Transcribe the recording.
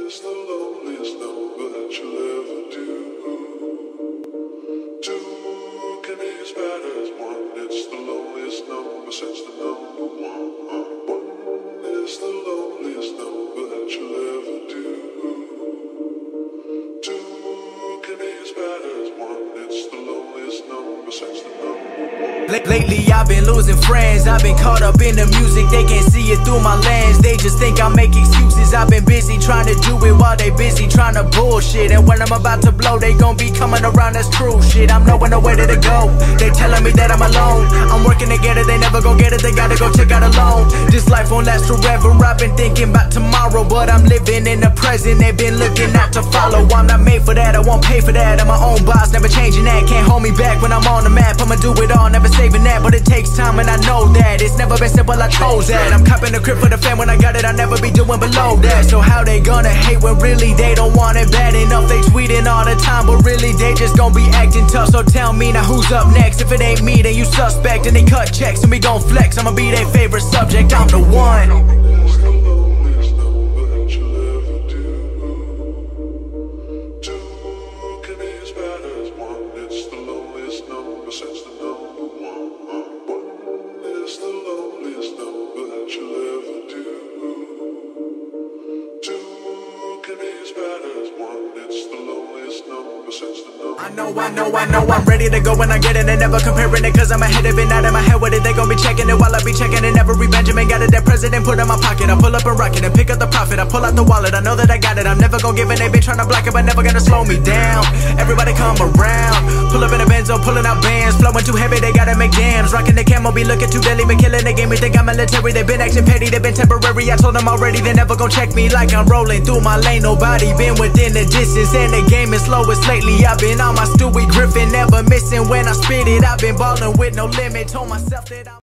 It's the loneliest number that you'll ever do. Two can be as bad as one. It's the loneliest number since the number one. One is the loneliest number that you'll ever do. Two can be as bad as one. It's the loneliest number since the number one. Lately I've been losing friends. I've been caught up in the music. They can't see it through my lens. They just think I make excuses. I've been busy trying to do it while they busy trying to bullshit. And when I'm about to blow, they gon' be coming around. That's true shit. I'm knowing nowhere to go. They telling me that I'm alone. I'm working to get it. They never gon' get it. They gotta go check out alone. This life won't last forever. I've been thinking about tomorrow, but I'm living in the present. They've been looking out to follow. I'm not made for that. I won't pay for that. I'm my own boss, never changing that. Can't hold me back when I'm on the map. I'ma do it all, never saving that. But it takes time and I know that. It's never been simple, I chose that. I'm copping the crib for the fam. When I got it, I'll never be doing below that. So how they gonna hate when really they don't want it bad enough? They tweeting all the time, but really they just gon' be acting tough. So tell me now who's up next? If it ain't me, then you suspect. And they cut checks and we gon' flex. I'ma be their favorite subject, I'm the one. It's the loneliest number that you'll ever do. Two can be as bad as one. It's the loneliest number since the number one. One is the loneliest number that you'll ever do. Two can be as bad as one. It's the loneliest number since the number one. I know, I'm ready to go when I get it and never comparing it. Cause I'm ahead of it, not in my head with it. They gon' be checking it while I be checking it. Every Benjamin got it, that president put in my pocket. I pull up and rock it and pick up the profit. I pull out the wallet, I know that I got it. I'm never gon' give it, they been trying to block it, but never gonna slow me down. Everybody come around, pull up in a Benzo, pulling out bands. Flowing too heavy, they gotta make jams. Rocking the camo, be looking too deadly, been killing the game. We think I'm military, they been acting petty, they been temporary. I told them already, they never gon' check me like I'm rolling through my lane. Nobody been within the distance, and the game is slowest lately. I've been on my Stewie Griffin, never missing when I spit it. I've been ballin' with no limit, told myself that I'm